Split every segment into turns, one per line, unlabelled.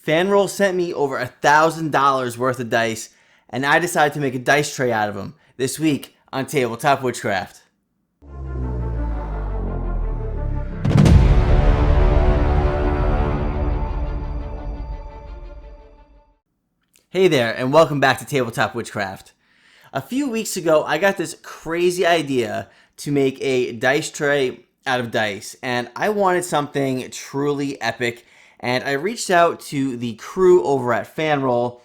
Fanroll sent me over $1,000 worth of dice, and I decided to make a dice tray out of them this week on Tabletop Witchcraft. Hey there, and welcome back to Tabletop Witchcraft. A few weeks ago, I got this crazy idea to make a dice tray out of dice, and I wanted something truly epic, and I reached out to the crew over at Fanroll,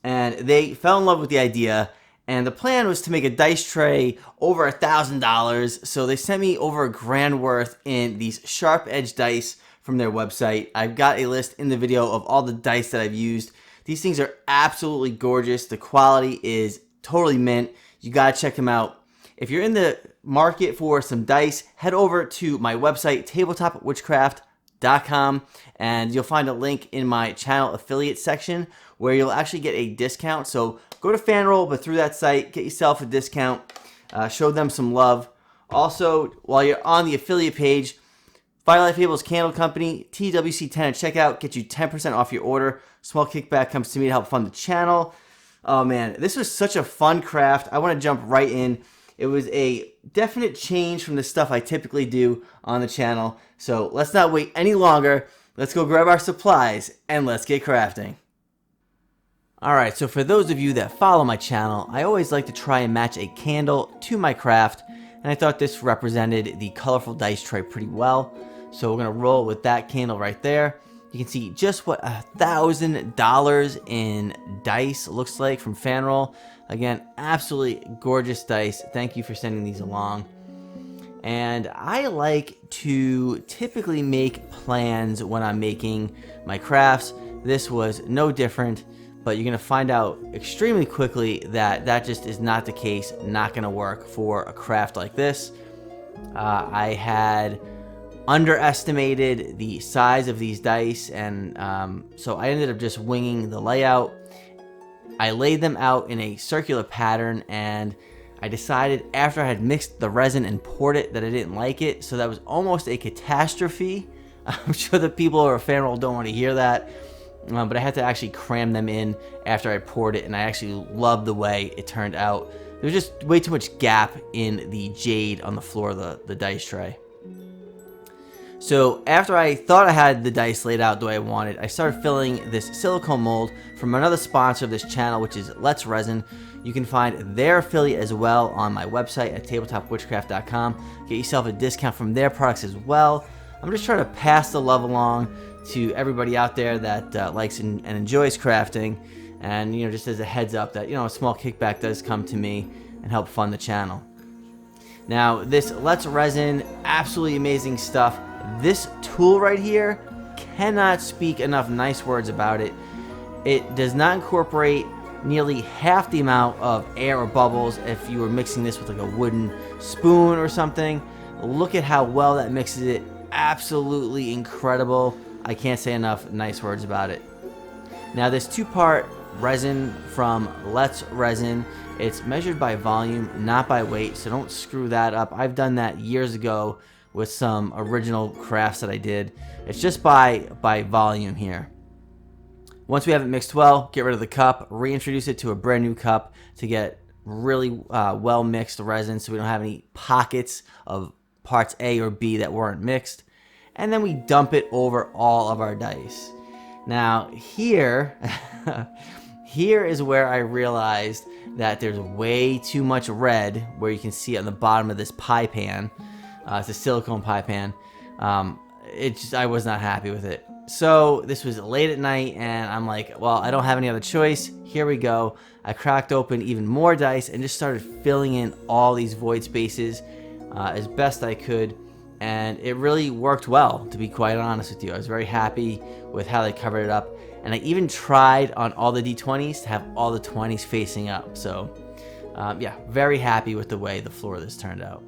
and they fell in love with the idea, and the plan was to make a dice tray over $1,000, so they sent me over $1,000 worth in these sharp edge dice from their website. I've got a list in the video of all the dice that I've used. These things are absolutely gorgeous. The quality is totally mint. You gotta check them out. If you're in the market for some dice, head over to my website, tabletopwitchcraft.com, and you'll find a link in my channel affiliate section where you'll actually get a discount. So go to Fanroll, but through that site, get yourself a discount. Show them some love. Also, while you're on the affiliate page, Firelight Fables Candle Company, TWC10 at checkout, get you 10% off your order. Small kickback comes to me to help fund the channel. Oh man, this was such a fun craft. I want to jump right in. It was a definite change from the stuff I typically do on the channel. So let's not wait any longer. Let's go grab our supplies and let's get crafting. Alright, so for those of you that follow my channel, I always like to try and match a candle to my craft, and I thought this represented the colorful dice tray pretty well. So we're going to roll with that candle right there. You can see just what $1,000 in dice looks like from Fanroll. Again, absolutely gorgeous dice. Thank you for sending these along. And I like to typically make plans when I'm making my crafts. This was no different, but you're going to find out extremely quickly that that just is not the case, not going to work for a craft like this. I had underestimated the size of these dice, and so I ended up just winging the layout. I laid them out in a circular pattern, and I decided after I had mixed the resin and poured it that I didn't like it, so that was almost a catastrophe. I'm sure the people who are Fanroll don't want to hear that, but I had to actually cram them in after I poured it, and I actually loved the way it turned out. There was just way too much gap in the jade on the floor of the dice tray. So after I thought I had the dice laid out the way I wanted, I started filling this silicone mold from another sponsor of this channel, which is Resin. You can find their affiliate as well on my website at tabletopwitchcraft.com. Get yourself a discount from their products as well. I'm just trying to pass the love along to everybody out there that likes and enjoys crafting. And, you know, just as a heads up that, you know, a small kickback does come to me and help fund the channel. Now, this Resin, absolutely amazing stuff. This tool right here, cannot speak enough nice words about it. It does not incorporate nearly half the amount of air or bubbles if you were mixing this with like a wooden spoon or something. Look at how well that mixes it. Absolutely incredible. I can't say enough nice words about it. Now this two-part resin from Resin, it's measured by volume, not by weight, so don't screw that up. I've done that years ago with some original crafts that I did. It's just by volume here. Once we have it mixed well, get rid of the cup, reintroduce it to a brand new cup to get really well mixed resin so we don't have any pockets of parts A or B that weren't mixed. And then we dump it over all of our dice. Now here, here is where I realized that there's way too much red, where you can see it on the bottom of this pie pan. It's a silicone pie pan. I was not happy with it. So this was late at night, and I'm like, well, I don't have any other choice. Here we go. I cracked open even more dice and just started filling in all these void spaces as best I could. And it really worked well, to be quite honest with you. I was very happy with how they covered it up. And I even tried on all the D20s to have all the 20s facing up. So yeah, very happy with the way the floor of this turned out.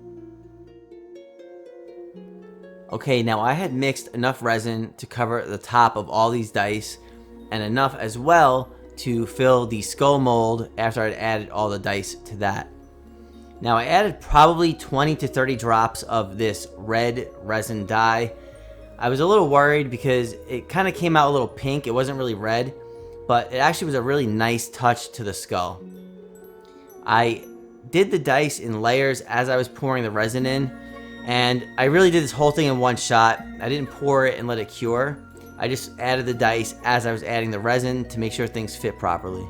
Okay, now I had mixed enough resin to cover the top of all these dice, and enough as well to fill the skull mold after I'd added all the dice to that. Now I added probably 20 to 30 drops of this red resin dye. I was a little worried because it kind of came out a little pink. It wasn't really red, but it actually was a really nice touch to the skull. I did the dice in layers as I was pouring the resin in, and I really did this whole thing in one shot. I didn't pour it and let it cure. I just added the dice as I was adding the resin to make sure things fit properly.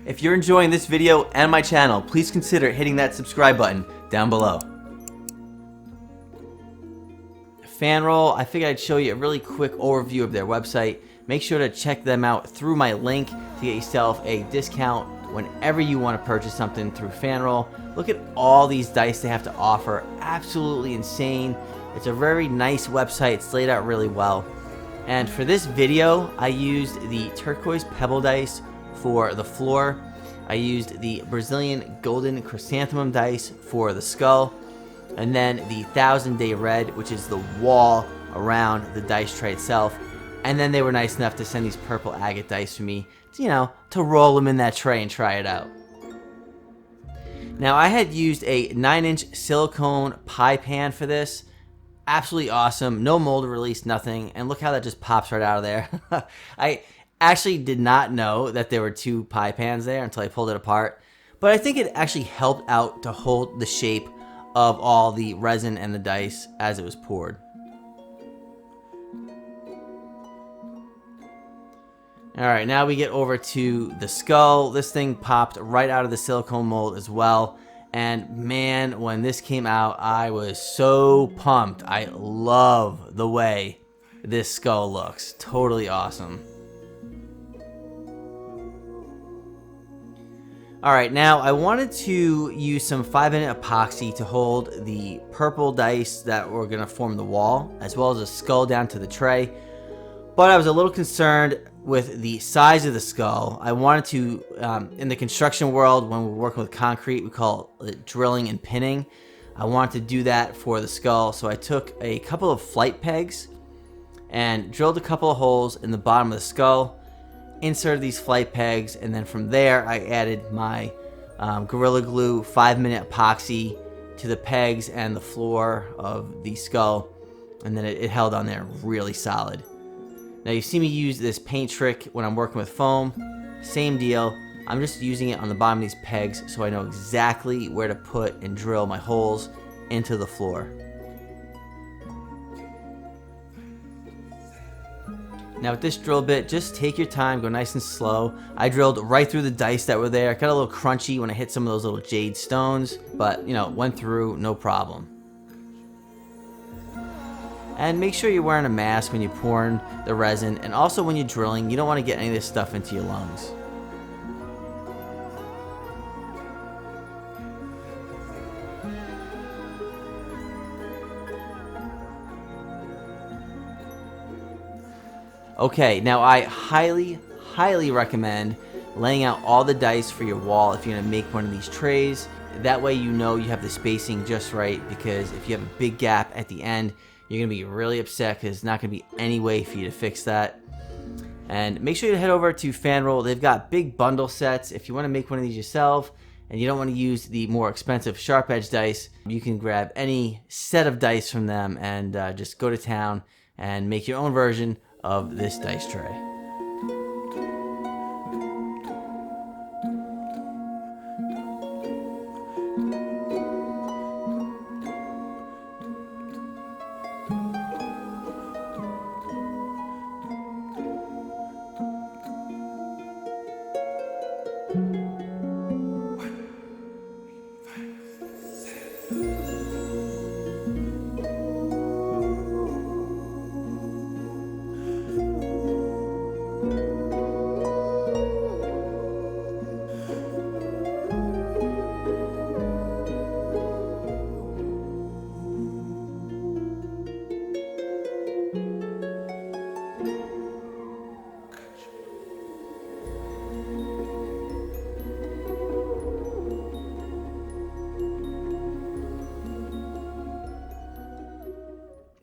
If you're enjoying this video and my channel, please consider hitting that subscribe button down below. Fanroll, I figured I'd show you a really quick overview of their website. Make sure to check them out through my link to get yourself a discount whenever you want to purchase something through Fanroll. Look at all these dice they have to offer. Absolutely insane. It's a very nice website. It's laid out really well. And for this video, I used the turquoise pebble dice for the floor. I used the Brazilian golden chrysanthemum dice for the skull. And then the 1000 Day Red, which is the wall around the dice tray itself. And then they were nice enough to send these purple agate dice for me, to roll them in that tray and try it out. Now, I had used a 9-inch silicone pie pan for this. Absolutely awesome. No mold release, nothing. And look how that just pops right out of there. I actually did not know that there were two pie pans there until I pulled it apart. But I think it actually helped out to hold the shape of all the resin and the dice as it was poured. Alright, now we get over to the skull. This thing popped right out of the silicone mold as well. And man, when this came out, I was so pumped. I love the way this skull looks. Totally awesome. Alright, now I wanted to use some 5-minute epoxy to hold the purple dice that were going to form the wall, as well as a skull down to the tray. But I was a little concerned with the size of the skull. I wanted to, in the construction world, when we're working with concrete, we call it drilling and pinning. I wanted to do that for the skull, so I took a couple of flight pegs and drilled a couple of holes in the bottom of the skull, inserted these flight pegs, and then from there I added my Gorilla Glue 5-minute epoxy to the pegs and the floor of the skull, and then it held on there really solid. Now you see me use this paint trick when I'm working with foam. Same deal. I'm just using it on the bottom of these pegs so I know exactly where to put and drill my holes into the floor. Now with this drill bit, just take your time, go nice and slow. I drilled right through the dice that were there. It got a little crunchy when I hit some of those little jade stones, but went through no problem. And make sure you're wearing a mask when you're pouring the resin, and also when you're drilling. You don't want to get any of this stuff into your lungs. Okay, now I highly recommend laying out all the dice for your wall if you're going to make one of these trays. That way you have the spacing just right, because if you have a big gap at the end, you're going to be really upset because there's not going to be any way for you to fix that. And make sure you head over to Fanroll. They've got big bundle sets. If you want to make one of these yourself and you don't want to use the more expensive sharp edge dice, you can grab any set of dice from them and just go to town and make your own version of this dice tray.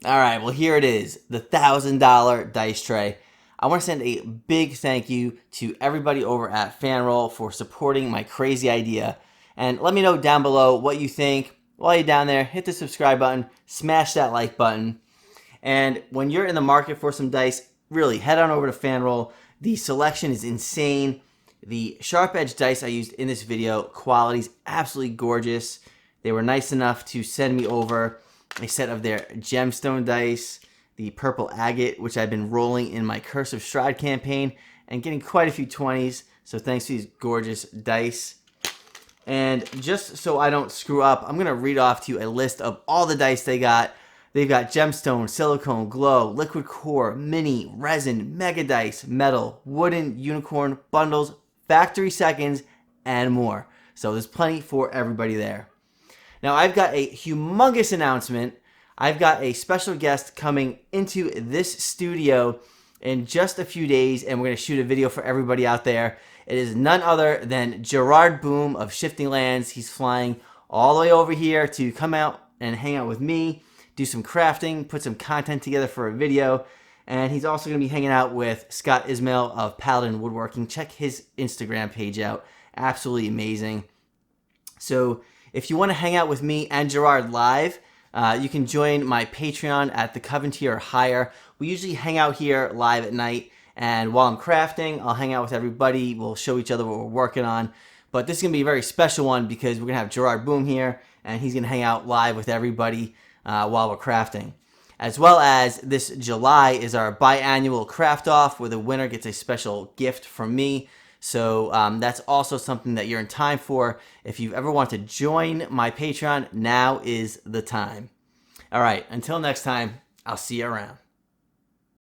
Alright, well here it is, the $1,000 dice tray. I want to send a big thank you to everybody over at Fanroll for supporting my crazy idea. And let me know down below what you think. While you're down there, hit the subscribe button, smash that like button. And when you're in the market for some dice, really head on over to Fanroll. The selection is insane. The sharp edge dice I used in this video, quality's absolutely gorgeous. They were nice enough to send me over a set of their gemstone dice, the purple agate, which I've been rolling in my Curse of Strahd campaign and getting quite a few 20s. So thanks to these gorgeous dice. And just so I don't screw up, I'm going to read off to you a list of all the dice they got. They've got gemstone, silicone, glow, liquid core, mini, resin, mega dice, metal, wooden, unicorn, bundles, factory seconds, and more. So there's plenty for everybody there. Now I've got a humongous announcement. I've got a special guest coming into this studio in just a few days, and we're going to shoot a video for everybody out there. It is none other than Gerard Boom of Shifting Lands. He's flying all the way over here to come out and hang out with me, do some crafting, put some content together for a video. And he's also going to be hanging out with Scott Ismail of Paladin Woodworking. Check his Instagram page out. Absolutely amazing. So if you want to hang out with me and Gerard live, you can join my Patreon at the Coven tier or higher. We usually hang out here live at night, and while I'm crafting, I'll hang out with everybody. We'll show each other what we're working on. But this is going to be a very special one because we're going to have Gerard Boom here, and he's going to hang out live with everybody while we're crafting. As well as this July is our biannual craft off where the winner gets a special gift from me. So that's also something that you're in time for. If you've ever wanted to join my Patreon, now is the time. All right, until next time, I'll see you around.